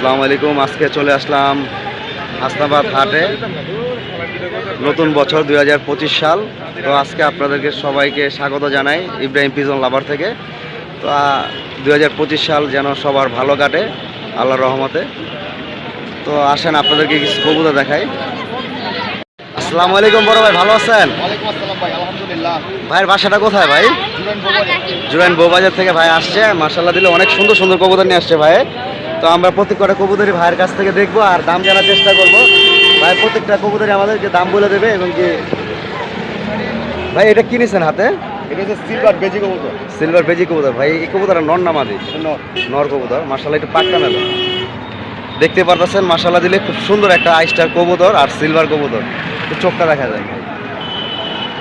আসসালামু আলাইকুম। আজকে চলে আসলাম হাসনাবাদ হাটে। নতুন বছর 2025 সাল। তো আজকে আপনাদেরকে সবাইকে স্বাগত জানাই ইব্রাহিম পিজন লাভার থেকে। তো 2025 সাল যেন সবার ভালো কাটে আল্লাহর রহমতে। তো আসেন আপনাদেরকে কিছু কবুতর দেখাই। আসসালামু আলাইকুম বড় ভাই, ভালো আছেন? ওয়ালাইকুম আসসালাম ভাই, আলহামদুলিল্লাহ। ভাইয়ের বাসাটা কোথায় ভাই? জুরাইন বউবাজার থেকে ভাই আসছে। মাশাআল্লাহ দিলে অনেক সুন্দর সুন্দর কবুতর নিয়ে আসছে ভাই। তো আমরা প্রত্যেকটা কবুতরই ভাইয়ের কাছ থেকে দেখবো আর দাম জানার চেষ্টা করব। ভাই প্রত্যেকটা কবুতরই আমাদেরকে দাম বলে দেবে এবং কি ভাই এটা কি নিছেন হাতে? এটা হচ্ছে সিলভার বেজি কবুতর। সিলভার বেজি কবুতর। ভাই এই কবুতর নর না মাদি? নর কবুতর। মাশাআল্লাহ একটু পাক্কা মেলো দেখতে পারতেছেন। মাশাআল্লাহ দিলে খুব সুন্দর একটা আইস্টার কবুতর আর সিলভার কবুতর। তো চোখটা দেখা যায়,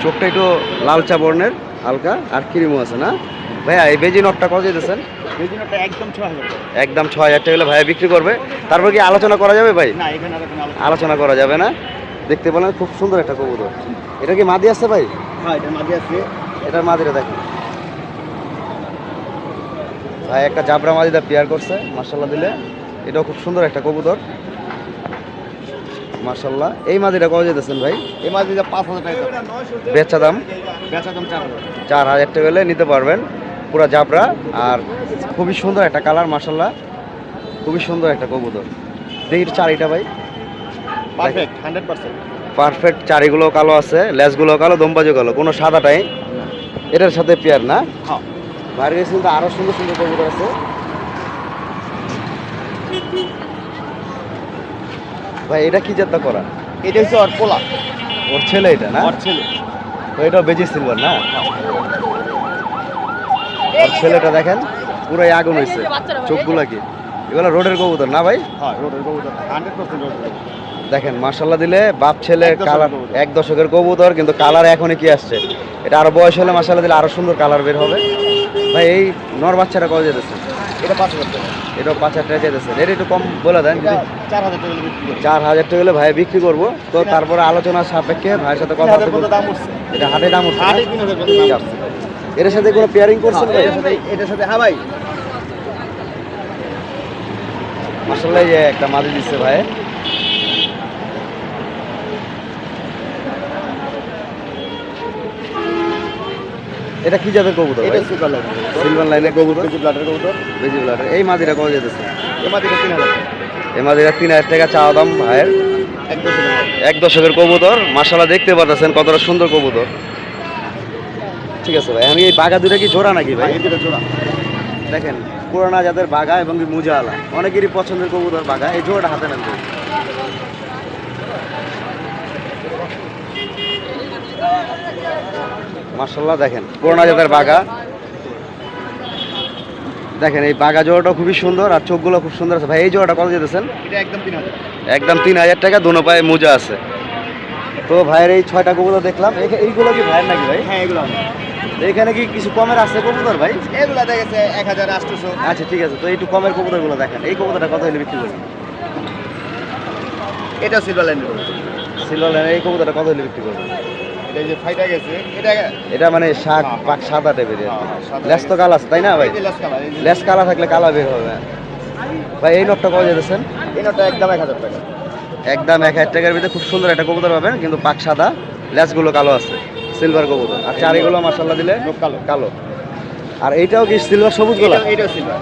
চোখটা একটু লালচা বর্ণের হালকা আর ক্রিমও আছে না ভাইয়া? এই বেজি নটটা কত দিতেছেন? বেজি নটটা একদম 6000 টাকা। একদম 6000 টাকা হলে ভাইয়া বিক্রি করবে। তারপর কি আলোচনা করা যাবে ভাই? না, এখানে আর কোনো আলোচনা করা যাবে না। দেখতে পেলেন খুব সুন্দর একটা কবুতর। এটা কি মাদি আছে ভাই? হ্যাঁ, এটা মাঝে আছে। এটার মাদিটা দেখেন ভাই, একটা জাবরা মাদিটা পেয়ার করছে মাশাআল্লাহ দিলে। এটাও খুব সুন্দর একটা কবুতর মাশাআল্লাহ। এই মাদিটা কত যেতেছেন ভাই? এই মাঝে 5000 টাকা। বেচা দাম? বেচা দাম 4000। 4000 টাকা হলে নিতে পারবেন। পুরা জাবরা আর খুবই সুন্দর একটা কালার মাশাআল্লাহ, খুবই সুন্দর একটা কবুতর। দেখি চারিটা ভাই, পারফেক্ট 100%। পারফেক্ট। চারিগুলো কালো আছে, লেজগুলো কালো, দমবাজও কালো, কোনো সাদাটাই। এটার সাথে পেয়ার না? হ্যাঁ। বাইরে গেছে কিন্তু আরো সুন্দর সুন্দর কবুতর আছে ভাই। এটা কি জাতটা করা? এটা হচ্ছে ওর পোলা, ওর ছেলে এটা না? ওর ছেলে। তো এটাও বেজি সিলভার না? ওর ছেলেটা দেখেন পুরাই আগুন হয়েছে, চোখগুলা কি এগুলো রোডের কবুতর না ভাই? হ্যাঁ, রোডের কবুতর 100% রোডের। দেখেন মাশাআল্লাহ দিলে বাপ ছেলে এক দশকের কালার, কবুতর। 1 দশকের কবুতর কিন্তু কালার এখনই কি আসছে। এটা আরো বয়স হলে মাশাআল্লাহ দিলে আরো সুন্দর কালার বের হবে ভাই। এই নর বাচ্চাটা কত যেতেছে? এটা 5000 টাকা। এটাও 5000 টাকা যেতেছে। এটা একটু কম বলে দেন। এটা 4000 টাকা বিক্রি করি। 4000 টাকা হলে ভাই বিক্রি করবো। তো তারপরে আলোচনার সাপেক্ষে ভাইয়ের সাথে কথা 3000 পর্যন্ত দাম উঠছে। এটা হাটে দাম উঠছে না? হাটে 3000 পর্যন্ত দাম উঠছে। এর সাথে কোনো পেয়ারিং করছেন ভাই? এটার সাথে হ্যাঁ ভাই। মাশাআল্লাহ এই যে একটা মাদি দিচ্ছে ভাই। এটা কি জাতের কবুতর এটা ভাই? Silver line. সিলভার লাইনের কবুতর, বেজি ব্লাডের কবুতর। বেজি ব্লাডের। এই মাদিটা কত যেতেছে? এই মাঝে 3000 টাকা। এই মাদিটা 3000 টাকা চাওয়া দাম ভাইয়ের। 1 দশকের কবুতর মাশাআল্লাহ দেখতে পাচ্ছেন কতটা সুন্দর কবুতর। ঠিক আছে ভাই। আমি এই বাঘা দুটা কি জোড়া নাকি ভাই? এই দুটো জোড়া। দেখেন পুরানা জাতের বাঘা এবং কি মুজাওয়ালা, অনেকেরই পছন্দের কবুতর বাঘা। এই জোড়াটা হাতে নেন ভাই। মাশাআল্লাহ দেখেন পুরানা জাতের বাঘা। দেখেন এই বাঘা জোড়াটা খুবই সুন্দর আর চোখগুলো খুব সুন্দর আছে ভাই। এই জোড়াটা কত যেতেছেন? এটা একদম 3000। একদম 3000 টাকা, দোনো পায়ে মোজা আছে। তো ভাইয়ের এই 6টা কবুতর দেখলাম। এইগুলো কি ভাইয়ের নাকি ভাই? হ্যাঁ, এগুলো এখানে কি কিছু কমের আছে কবুতর ভাই? এগুলো দেখেছে 1800। আচ্ছা ঠিক আছে। তো একটু কমের কবুতরগুলো দেখেন। এই কবুতরটা কত হলে বিক্রি করবেন? এটা সিলভার লাইনের। সিলভার লাইনের এই কবুতরটা কত হলে বিক্রি করবেন? এটা যে ফাইটা গেছে এটা এটা মানে শাক হ্যাঁ, পাক সাদা টাইপের। সাদা লেস তো কালা আছে তাই না ভাই? এই যে লেস কালার, এই যে লেস কালা থাকলে কালা বের হবে ভাই। এই নটটা কত যেতেছেন? এই নোটটা একদম 1000 টাকা। একদম 1000 টাকার ভিতরে খুব সুন্দর একটা কবুতর পাবেন, কিন্তু পাক সাদা, লেসগুলো কালো আছে, সিলভার কবুতর। আর চারিগুলো মাশাআল্লাহ দিলে লোক কালো। কালো। আর এইটাও কি সিলভার সবুজ গোলা? এটাও সিলভার।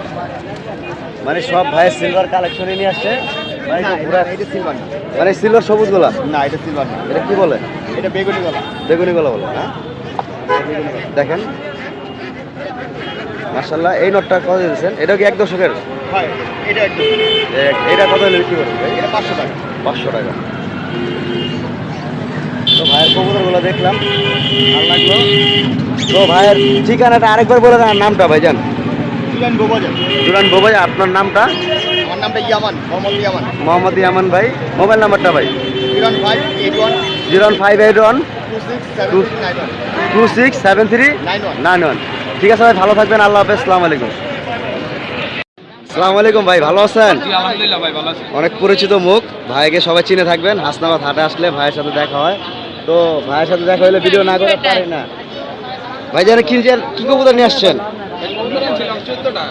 মানে সব ভাই সিলভার কালেকশনই নিয়ে আসছে মানে না, পুরা এটা সিলভার না। মানে সিলভার সবুজ গোলা। না, এটা সিলভার না। এটা কি বলে? এটা বেগুনি গলা। বেগুনি গোলা বলে না? দেখেন মাশাআল্লাহ। এই নটটা কত দিয়েছেন? এটা কি 1 দশকের? হয়, এটা একদম। এটা কত হলে বিক্রি করবেন ভাই? এটা 500 টাকা। 500 টাকা। তো ভাইয়ের কবুতরগুলো দেখলাম, ভালো লাগলো। তো ভাইয়ের ঠিকানাটা আরেকবার বলে দেন, নামটা ভাইজান। জুরাইন বউবাজার। জুরান বাবাই। আপনার নামটা? আমার নামটা ইয়ামান, মোহাম্মদ ইয়ামান। মোহাম্মদ ইয়ামান ভাই। মোবাইল নাম্বারটা ভাই? 01581 01581 267391 267391। ঠিক আছে ভাই, ভালো থাকবেন। আল্লাহ হাফেজ। আসসালামু আলাইকুম। আসসালামু আলাইকুম ভাই, ভালো আছেন? জি আলহামদুলিল্লাহ ভাই, ভালো আছি। অনেক পরিচিত মুখ, ভাইকে সবাই চিনে থাকবেন। হাসনাবাদ হাটে আসলে ভাইয়ের সাথে দেখা হয়। তো ভাইয়ের সাথে দেখা হলে ভিডিও না করে পারি না। ভাই জানেন কি কবুতর নিয়ে আসছেন? ছিলাম 14টা,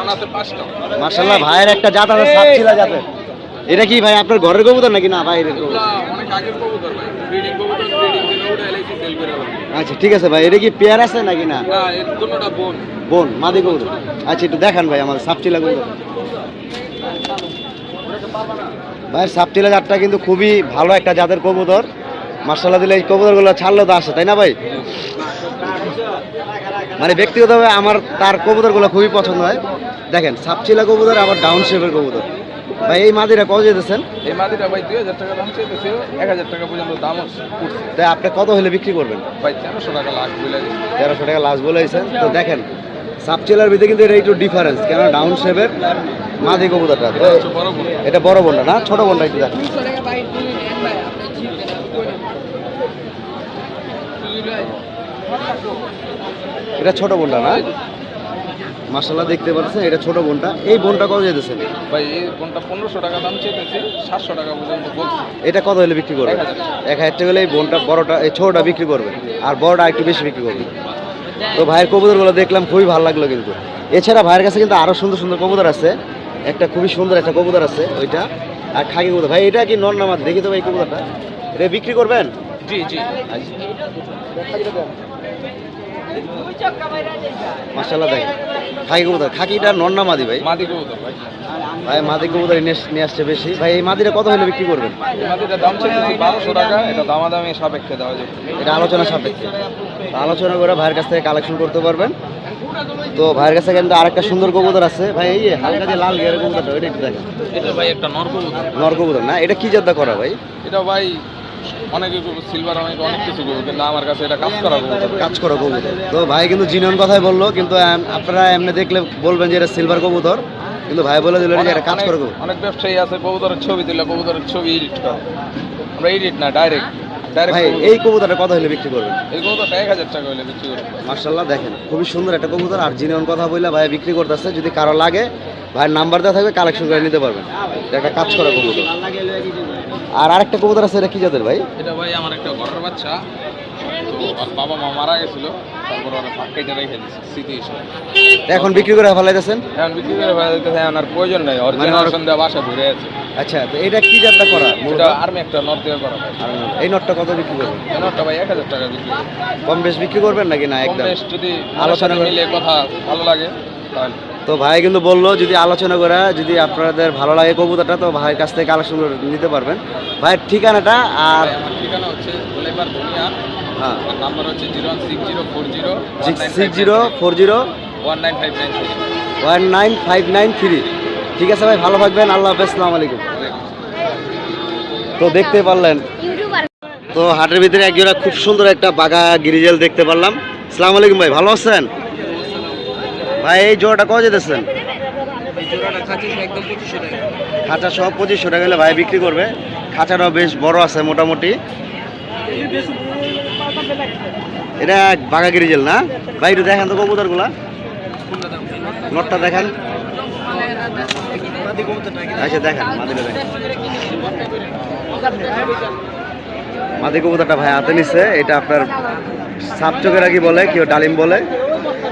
রান আছে 5টা। মাশাআল্লাহ ভাইয়ের একটা জাত আছে সাপচিলা জাতের। এটা কি ভাই আপনার ঘরের কবুতর নাকি না বাইরের কবুতর? এগুলা অনেক আগের কবুতর ভাই, ব্রিডিং কবুতর, ব্রিডিং থেকে উঠে এলাইছি সেল করে আবার। আচ্ছা ঠিক আছে ভাই, এটা কি পেয়ার আছে নাকি না? না, এর দুটোটা বোন। বোন মাদি কবুতর। আচ্ছা একটু দেখান ভাই আমাদের সাপচিলা কবুতর। ভাই সাপচিলা জাতটা কিন্তু খুবই ভালো একটা জাতের কবুতর। মাশাআল্লাহ দিলে এই কবুতরগুলো ছাড়লে তো আসে তাই না ভাই? মানে ব্যক্তিগতভাবে আমার তার কবুতরগুলো খুবই পছন্দ হয়। দেখেন সাপচিলা কবুতর আবার ডাউন শেপের কবুতর। ভাই এই মাদিরা কত যেতেছেন? এই মাটিটা ভাই 2000 টাকা দাম চাইতেছে, 1000 টাকা পর্যন্ত দাম উঠছে। তাই আপনি কত হলে বিক্রি করবেন? ভাই 1300 টাকা লাখ বলে দিচ্ছে। 1300 টাকা লাস্ট বলেছেন। তো দেখেন সাপচিলার ভিতরে কিন্তু এটা একটু ডিফারেন্স, কেন ডাউন শেপের মাদি কবুতরটা তো বড় বোন। এটা বড় বোনটা না ছোট বোনটা একটু দেখেন। এটা ছোট বোনটা না? মাশাআল্লাহ দেখতে পাচ্ছেন এটা ছোট বোনটা। এই বোনটা কত যেতেছেন? ভাই এই বোনটা 1500 টাকা দাম চাইতেছে, 700 টাকা পর্যন্ত বলছে। এটা কত হলে বিক্রি করবেন? 1000 টাকা হলে এই বোনটা বড়টা এই ছোটটা বিক্রি করবেন, আর বড়টা একটু বেশি বিক্রি করবেন। তো ভাইয়ের কবুতরগুলো দেখলাম খুবই ভালো লাগলো কিন্তু। এছাড়া ভাইয়ের কাছে কিন্তু আরো সুন্দর সুন্দর কবুতর আছে। একটা খুবই সুন্দর একটা কবুতর আছে ওইটা, আর খাকি কবুতর। ভাই এটা কি নর নামাজ দেখি তো ভাই কবুতরটা, এটা বিক্রি করবেন? জি জি। মাশাআল্লাহ দেখেন খাকি কবুতর। খাকিটা নর না মাদি ভাই? মাদি কবুতর ভাই। ভাই মাদি কবুতর নিয়ে আসছে বেশি। ভাই এই মাদিটা কত হলে বিক্রি করবেন? এই মাদিটার দাম চাইতেছে 1200 টাকা, এটা দামাদামি সাপেক্ষে দেওয়া যাবে। এটা আলোচনা সাপেক্ষে, তো আলোচনা করে ভাইয়ের কাছ থেকে কালেকশন করতে পারবেন। তো ভাইয়ের কাছে কিন্তু আরেকটা সুন্দর কবুতর আছে ভাই, এই যে হালকা যে লাল গিয়ারের কবুতরটা ওইটা একটু দেখেন। এটা ভাই একটা নর কবুতর। নর কবুতর না? এটা কি জাতটা করা ভাই? এটা ভাই অনেকে সিলভার অনেক কিছু করবে, কিন্তু আমার কাছে এটা কাজ করা কবুতর। কাজ করা কবুতর। তো ভাই কিন্তু জিনিয়ন কথাই বললো, কিন্তু আপনারা এমনি দেখলে বলবেন যে এটা সিলভার কবুতর, কিন্তু ভাই বলে দিল যে এটা কাজ করা কবুতর। অনেক ব্যবসায়ী আছে কবুতরের ছবি দিলে কবুতরের ছবি এডিট করে, আমরা এডিট না ডাইরেক্ট ভাই এই কবুতরটা কত হলে বিক্রি করবেন? এই কবুতরটা 1000 টাকা হলে বিক্রি করবে। মাশাআল্লাহ দেখেন খুবই সুন্দর একটা কবুতর, আর জিনিয়ন কথা বললে ভাই বিক্রি করতেছে। যদি কারো লাগে ভাইয়ের নাম্বার দেওয়া থাকবে, কালেকশন করে নিতে পারবেন। এটা একটা কাজ করা কবুতর। আর আরেকটা কবুতর আছে, এটা কি জাতের ভাই? এটা ভাই আমার একটা ঘরের বাচ্চা, তো ওর বাবা মা মারা গেছিল, তারপর ওরা পাক্কাইটা রেখে দিচ্ছে স্মৃতি হিসেবে। এখন বিক্রি করে ফেলাইতেছেন? এখন বিক্রি করে ফেলা দিতেছে, এখন আর প্রয়োজন নাই, ওর জেনারেশন দেওয়া বাসা ঘুরে আছে। আচ্ছা, তো এটা কি জাতটা করা? এটা আর্মি একটা নর্থ দিয়ে করা ভাই। এই নটটা কত বিক্রি করবেন? এই নটটা ভাই 1000 টাকা বিক্রি করবে। কম বেশ বিক্রি করবেন নাকি না কম একদম? বেশ যদি আলোচনা আলোচনা করে- মিলে কথা ভালো লাগে তাহলে। তো ভাই কিন্তু বললো যদি আলোচনা করে যদি আপনাদের ভালো লাগে কবুতরটা, তো ভাইয়ের কাছ থেকে কালেকশন করে নিতে পারবেন। ভাইয়ের ঠিকানাটা আর ভাই, আমার ঠিকানা হচ্ছে গোলাইপাড় ধনিয়া, হ্যাঁ আর নাম্বার হচ্ছে 01604019593 6040195993। ঠিক আছে ভাই, ভালো থাকবেন। আল্লাহ হাফেজ, আসসালামু আলাইকুম। তো দেখতে পারলেন তো হাটের ভিতরে একজোড়া খুব সুন্দর একটা বাঘা গিরিজেল দেখতে পারলাম। আসসালামু আলাইকুম ভাই, ভালো আছেন ভাই? এই জোড়াটা কত যেতেছেন? খাঁচা সহ 2500 টাকা হলে ভাই বিক্রি করবে। খাঁচাটাও বেশ বড় আছে মোটামুটি। এটা বাঘা গিরিজেল না ভাই? একটু দেখেন তো কবুতরগুলা, নটটা দেখেন। আচ্ছা দেখেন মাদিটা দেখেন। মাদি কবুতরটা ভাই হাতে নিচ্ছে। এটা আপনার সাপচোকেরা কি বলে, কেউ ডালিম বলে।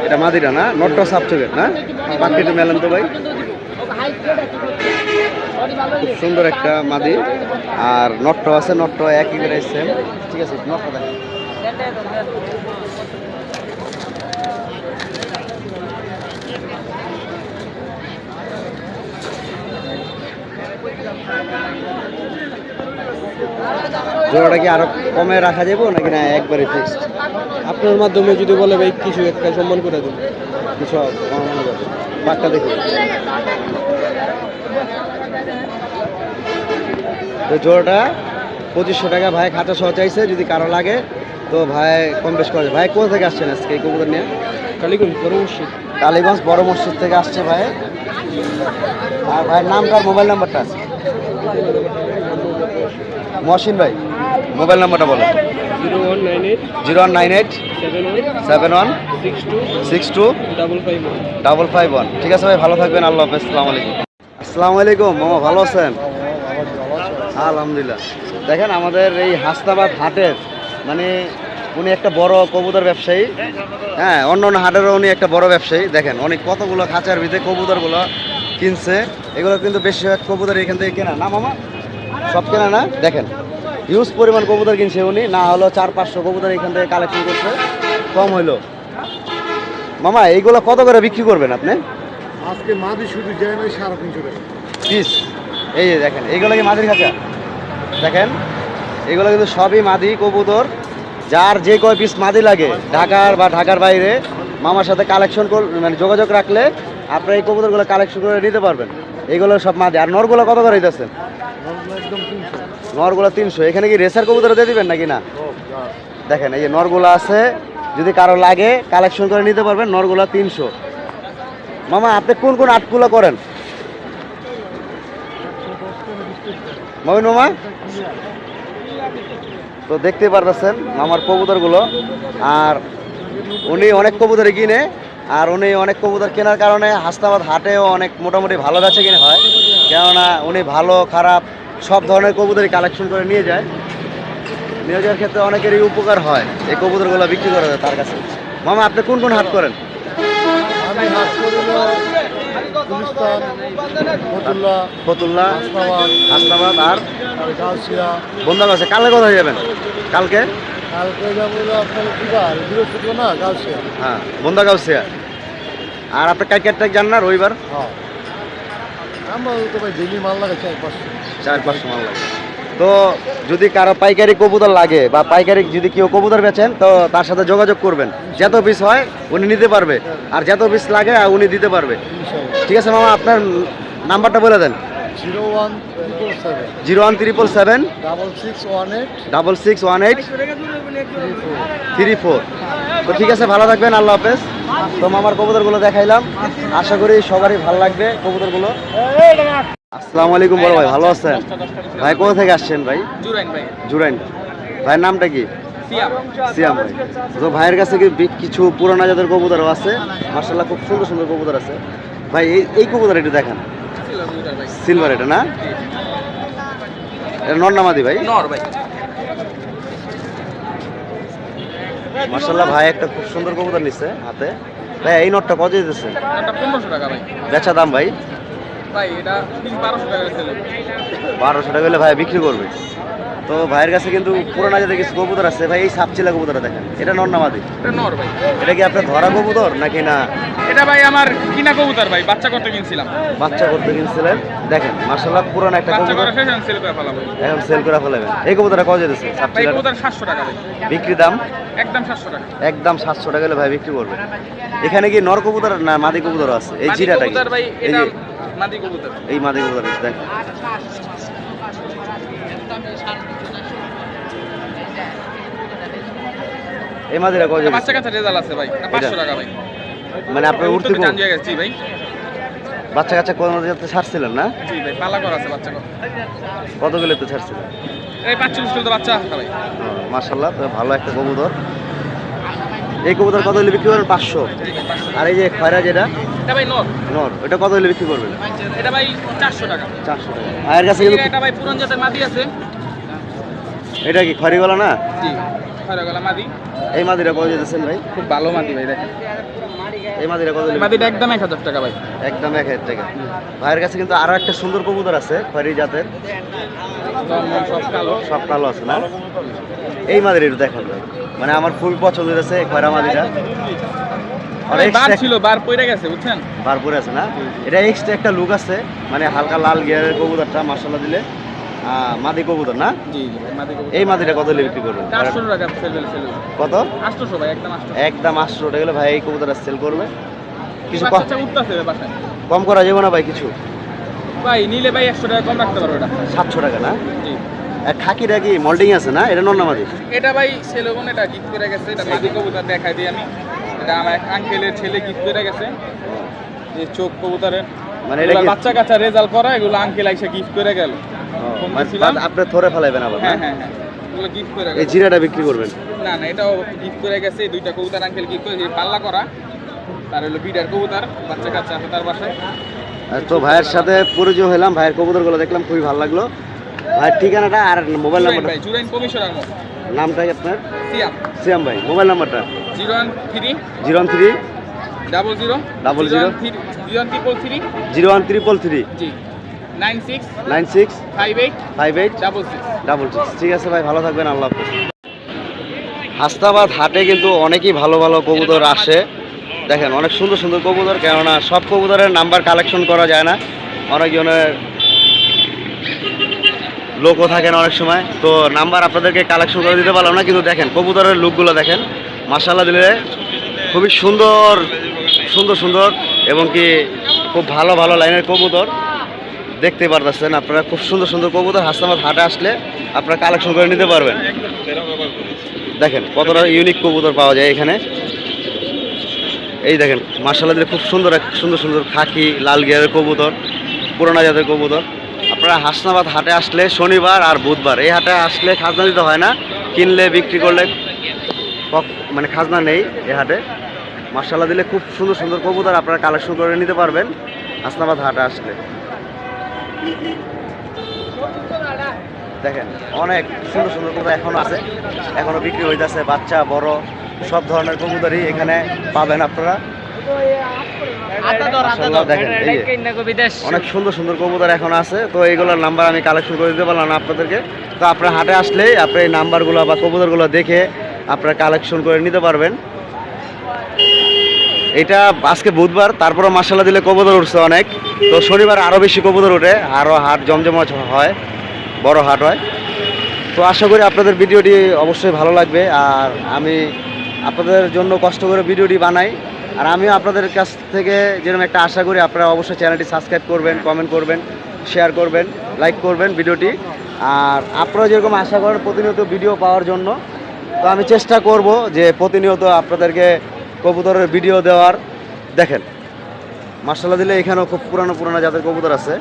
এটা মাদিটা না? নটটা সাপচোকের না? বাকি একটু মেলেন তো ভাই। খুব সুন্দর একটা মাদি, আর নট্ট আছে, নট্ট একই করে সেম। ঠিক আছে, নট্ট দেখেন। জোড়াটা কি আরো কমে রাখা যাবো নাকি না একবারে ফিক্সড? আপনার মাধ্যমে যদি বলে ভাই কিছু একটা সম্মান করে দেবো। কিছু কমানো যাবে? বাঘটা দেখুন। তো জোড়াটা 2500 টাকা ভাই খাঁচা সহ চাইছে। যদি কারো লাগে তো ভাই কম বেশ করে। ভাই কোথা থেকে আসছেন আজকে এই কবুতর নিয়ে? কালীগঞ্জ বড় মসজিদ। কালীগঞ্জ বড় মসজিদ থেকে আসছে ভাই। আর ভাইয়ের নামটা আর মোবাইল নাম্বারটা আছে? মহসিন ভাই, মোবাইল নাম্বারটা বলো। 0198 0198 71 71 62 62 551। 551। ঠিক আছে ভাই, ভালো থাকবেন। আল্লাহ হাফেজ, আসসালামু আলাইকুম। আসসালামু আলাইকুম মামা, ভালো আছেন? আলহামদুলিল্লাহ। দেখেন আমাদের এই হাসনাবাদ হাটের মানে উনি একটা বড় কবুতর ব্যবসায়ী। হ্যাঁ, অন্য অন্য হাটেরও উনি একটা বড় ব্যবসায়ী। দেখেন অনেক কতগুলো খাঁচার ভিতরে কবুতরগুলো কিনছে। এগুলো কিন্তু বেশিরভাগ কবুতর এখান থেকে কেনা না মামা, সব কেনা না। দেখেন হিউজ পরিমাণ কবুতর কিনছে উনি, না হলো 400-500 কবুতর এখান থেকে কালেকশন করছে, কম হইলো। মামা এইগুলো কত করে বিক্রি করবেন আপনি আজকে মাদি শুধু যায় না 350 টাকা পিস? এই যে দেখেন এইগুলো কি মাদির খাঁচা, দেখেন এগুলো কিন্তু সবই মাদি কবুতর। যার যে কয় পিস মাদি লাগে ঢাকার বা ঢাকার বাইরে মামার সাথে কালেকশন মানে যোগাযোগ রাখলে আপনারা এই কবুতরগুলো কালেকশন করে নিতে পারবেন। এইগুলো সব মাদি। আর নরগুলো কত করে দিতেছেন? একদম 300 নরগুলো 300। এখানে কি রেসার কবুতর দিয়ে দিবেন নাকি না? দেখেন এই যে নরগুলো আছে, যদি কারো লাগে কালেকশন করে নিতে পারবেন। নরগুলো 300। মামা আপনি কোন কোন আটগুলো করেন মমিন মামা? তো দেখতে পারতেছেন মামার কবুতরগুলো। আর উনি অনেক কবুতরই কিনে, আর উনি অনেক কবুতর কেনার কারণে হাসনাবাদ হাটেও অনেক মোটামুটি ভালো বেচে কিনে হয়। কেননা উনি ভালো খারাপ সব ধরনের কবুতরই কালেকশন করে নিয়ে যায়। নিয়ে যাওয়ার ক্ষেত্রে অনেকেরই উপকার হয় এই কবুতরগুলো বিক্রি করা যায় তার কাছে। মামা আপনি কোন কোন হাট করেন? আমি হাত করিল গুলিস্তান, ফতুল্লা, ফতুল্লা, হাসনাবাদ আর গাউসিয়া। বন্ধ আছে। কালকে কোথায় যাবেন? কালকে কালকে যাবো হলো আপনার কিবার বৃহস্পতিবার না গাউসিয়া। হ্যাঁ বন্দাগাউসিয়া। আর আপনি কালকে যান না রবিবার? হ্যাঁ আমরা তো ভাই ডেলি মাল লাগে 4-500। 4-500 মাল লাগে। তো যদি কারো পাইকারি কবুতর লাগে বা পাইকারি যদি কেউ কবুতর বেচেন তো তার সাথে যোগাযোগ করবেন। যত পিস হয় উনি নিতে পারবে, আর যত পিস লাগে উনি দিতে পারবে। ঠিক আছে মামা, আপনার নাম্বারটা বলে দেন। 01777 01777 6618 6618 34। তো ঠিক আছে, ভালো থাকবেন, আল্লাহ হাফেজ। তো মামার কবুতরগুলো দেখাইলাম, আশা করি সবারই ভালো লাগবে কবুতরগুলো। আসসালামু আলাইকুম বড় ভাই, ভালো আছেন? ভাই কোথা থেকে আসছেন ভাই? জুরাইন ভাই। জুরাইন। ভাইয়ের নামটা কি? সিয়াম। সিয়াম ভাই। তো ভাইয়ের কাছে কি কিছু পুরানা জাতের কবুতরও আছে, মার্শাল্লাহ খুব সুন্দর সুন্দর কবুতর আছে। ভাই এই কবুতর একটু দেখান। সিলভার এটা না? এটা নর নামাদি ভাই? নর ভাই। মার্শাল্লাহ ভাই একটা খুব সুন্দর কবুতর নিচ্ছে হাতে। ভাই এই নটটা কত দিতেছে? এটা 1500 টাকা ভাই। বেচা দাম ভাই? ভাই এটা 1200 টাকা ছিল। 1200 টাকা হলে ভাই বিক্রি করবে। তো ভাইয়ের কাছে কিন্তু পুরানা জাতের কিছু কবুতর আছে ভাই। এই সাপচিলা কবুতরটা দেখেন, এটা নর নামাদি? এটা নর ভাই। এটা কি আপনার ধরা কবুতর নাকি না? এটা ভাই আমার কিনা কবুতর ভাই, বাচ্চা করতে কিনছিলাম। বাচ্চা করতে কিনছিলেন। দেখেন মার্শাল্লাহ পুরানা একটা বাচ্চা কবুতর, করে শেষ আমি সেল করে ফেলাবো। এখন সেল করে ফেলাবেন। এই কবুতরটা কত দিতেছে ভাই সাপচিলা? কবুতর 700 টাকা ভাই। বিক্রি দাম একদম 700 টাকা। একদম 700 টাকা হলে ভাই বিক্রি করবে। এখানে কি নর কবুতর না মাদি কবুতর আছে? এই মাদি জিরাটা কি? কবুতর ভাই, এই এটা যে মাদি কবুতর। এই মাদি কবুতর দেখ। এই মাদিরা কত? এটা বাচ্চা কাচ্চা রেজাল্ট আছে ভাই। এটা 500 টাকা ভাই। মানে আপনার উঠতে উঠতে জান জায়গা জি ভাই। বাচ্চা কাচ্চা কোন জায়গাতে ছাড়ছিলেন না? জি ভাই, পালা করা আছে বাচ্চা করা। কত গেলে তো ছাড়ছিলেন? এই 45 কিলো বাচ্চা আছে ভাই। মাশাআল্লাহ, তো ভালো একটা কবুতর। এই কবুতর কত হলে বিক্রি করবেন? 500। আর এই যে খয়রা যেটা এটা ভাই নর। নর, এটা কত হলে বিক্রি করবেন? এটা ভাই 400 টাকা। 400 টাকা। ভাইয়ের কাছে কিন্তু এটা ভাই পুরান জাতের মাদি আছে। এটা কি খয়রি গলা না? জি, খয়রা গলা মাদি। এই মাদিরা কত দিতেছেন ভাই? খুব ভালো মাদি ভাই, দেখেন। এই মাদিরা কত হলে? মাদিটা একদম 1000 টাকা ভাই। একদম 1000 টাকা। ভাইয়ের কাছে কিন্তু আরো একটা সুন্দর কবুতর আছে খয়রি জাতের, জন্ম সব কালো। সব কালো আছে না? এই মাদিরা একটু দেখেন ভাই, মানে আমার ফুল পছন্দ হয়েছে খয়রা মাদিরা। আর বার এক্সট্রা ছিল, বার পড়ে গেছে বুঝছেন। বারপুরে আছে না? এটা এক্সট্রা একটা লুক আছে, মানে হালকা লাল গিয়ারের কবুতরটা মাশাআল্লাহ দিলে মাদি কবুতর না? জি জি ভাই, মাদি কবুতর। এই মাদিটা কত হলে বিক্রি করবেন? 400 টাকা সেল সেল। কত? 800 ভাই, একদম 800। একদম 800 টাকা হলে ভাই এই কবুতরটা সেল করবে। কিছু বাচ্চা উঠতেছে বাসায়। কম করা যাবে না ভাই কিছু? ভাই নিলে ভাই 100 টাকা কম রাখতে পারো এটা। 700 টাকা না? জি। আর খাকিটা কি মোল্ডিং আছে না? এটা নর না মাদি? এটা ভাই ছেলে বোন এটা গিফট করে গেছে। এটা মাদি কবুতর দেখাই দিই আমি। এটা আমার এক আঙ্কেলের ছেলে গিফট করে গেছে। যে চোখ কবুতরের মানে এটা কি বাচ্চা কাচ্চা রেজাল্ট করা, এগুলো আঙ্কেল আইসা গিফট করে গেল। ফোন দিছিলাম। আপনি থরে ফেলাইবেন আবার না? হ্যাঁ হ্যাঁ হ্যাঁ, এগুলো গিফট করে এই গেছে। জিরাটা বিক্রি করবেন? না না, এটাও গিফট করে গেছে। এই দুইটা কবুতর আঙ্কেল গিফট করে পাল্লা করা। তার হলো বিডার কবুতর, বাচ্চা কাচ্চা আছে তার বাসায়। তো ভাইয়ের সাথে পরিচয় হলাম, ভাইয়ের কবুতরগুলো দেখলাম, খুবই ভালো লাগলো। ভাইয়ের ঠিকানাটা আর মোবাইল জুরাইন নাম্বারটা? ভাই, জুরাইন কমিশনার মোড়। নামটা কি আপনার? সিয়াম সিয়াম ভাই, মোবাইল নাম্বারটা? 013 013 00 00 013 01333 জি 96 96 58 58 66। ঠিক আছে ভাই, ভালো থাকবেন, আল্লাহ হাফেজ। হাসনাবাদ হাটে কিন্তু অনেকই ভালো ভালো কবুতর আসে। দেখেন অনেক সুন্দর সুন্দর কবুতর, কেননা সব কবুতরের নাম্বার কালেকশন করা যায় না, অনেকজনের লোকও থাকে না অনেক সময়, তো নাম্বার আপনাদেরকে কালেকশন করে দিতে পারলাম না। কিন্তু দেখেন কবুতরের লুকগুলো দেখেন, মাশাআল্লাহ দিলে খুবই সুন্দর সুন্দর সুন্দর এবং কি খুব ভালো ভালো লাইনের কবুতর দেখতে পারতেছেন আপনারা। খুব সুন্দর সুন্দর কবুতর হাসনাবাদ হাটে আসলে আপনারা কালেকশন করে নিতে পারবেন। দেখেন কতটা ইউনিক কবুতর পাওয়া যায় এখানে। এই দেখেন মাশাআল্লাহ দিলে খুব সুন্দর সুন্দর সুন্দর খাকি লাল গিয়ারের কবুতর, পুরানা জাতের কবুতর। আপনারা হাসনাবাদ হাটে আসলে শনিবার আর বুধবার এই হাটে আসলে খাজনা দিতে হয় না, কিনলে বিক্রি করলে মানে খাজনা নেই এই হাটে। মাশাআল্লাহ দিলে খুব সুন্দর সুন্দর কবুতর আপনারা কালেকশন করে নিতে পারবেন হাসনাবাদ হাটে আসলে। দেখেন অনেক সুন্দর সুন্দর কবুতর এখনো আছে, এখনো বিক্রি হইতেছে, বাচ্চা বড় সব ধরনের কবুতরই এখানে পাবেন আপনারা। মাশাআল্লাহ দেখেন এই যে অনেক সুন্দর সুন্দর কবুতর এখন আছে, তো এইগুলোর নাম্বার আমি কালেকশন করে দিতে পারলাম না আপনাদেরকে। তো আপনারা হাটে আসলেই আপনি এই নাম্বারগুলো বা কবুতরগুলো দেখে আপনারা কালেকশন করে নিতে পারবেন। এটা আজকে বুধবার, তারপরে মাশাআল্লাহ দিলে কবুতর উঠছে অনেক, তো শনিবার আরও বেশি কবুতর ওঠে, আরও হাট জমজমাট হয়, বড় হাট হয়। তো আশা করি আপনাদের ভিডিওটি অবশ্যই ভালো লাগবে, আর আমি আপনাদের জন্য কষ্ট করে ভিডিওটি বানাই, আর আমিও আপনাদের কাছ থেকে যেরকম একটা আশা করি আপনারা অবশ্যই চ্যানেলটি সাবস্ক্রাইব করবেন, কমেন্ট করবেন, শেয়ার করবেন, লাইক করবেন ভিডিওটি। আর আপনারা যেরকম আশা করেন প্রতিনিয়ত ভিডিও পাওয়ার জন্য, তো আমি চেষ্টা করব যে প্রতিনিয়ত আপনাদেরকে কবুতরের ভিডিও দেওয়ার। দেখেন মাশাআল্লাহ দিলে এখানেও খুব পুরানো পুরানো জাতের কবুতর আছে।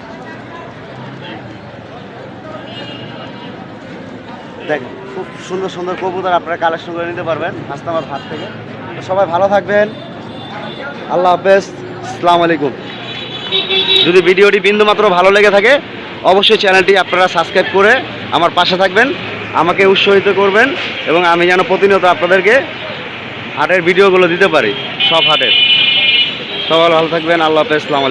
দেখেন খুব সুন্দর সুন্দর কবুতর আপনারা কালেকশন করে নিতে পারবেন হাসনাবাদ হাট থেকে। তো সবাই ভালো থাকবেন, আল্লাহ হাফেজ, আসসালামু আলাইকুম। যদি ভিডিওটি বিন্দুমাত্র ভালো লেগে থাকে অবশ্যই চ্যানেলটি আপনারা সাবস্ক্রাইব করে আমার পাশে থাকবেন, আমাকে উৎসাহিত করবেন, এবং আমি যেন প্রতিনিয়ত আপনাদেরকে হাটের ভিডিওগুলো দিতে পারি সব হাটের। সবাই ভালো থাকবেন, আল্লাহ হাফেজ, আসসালামু আলাইকুম।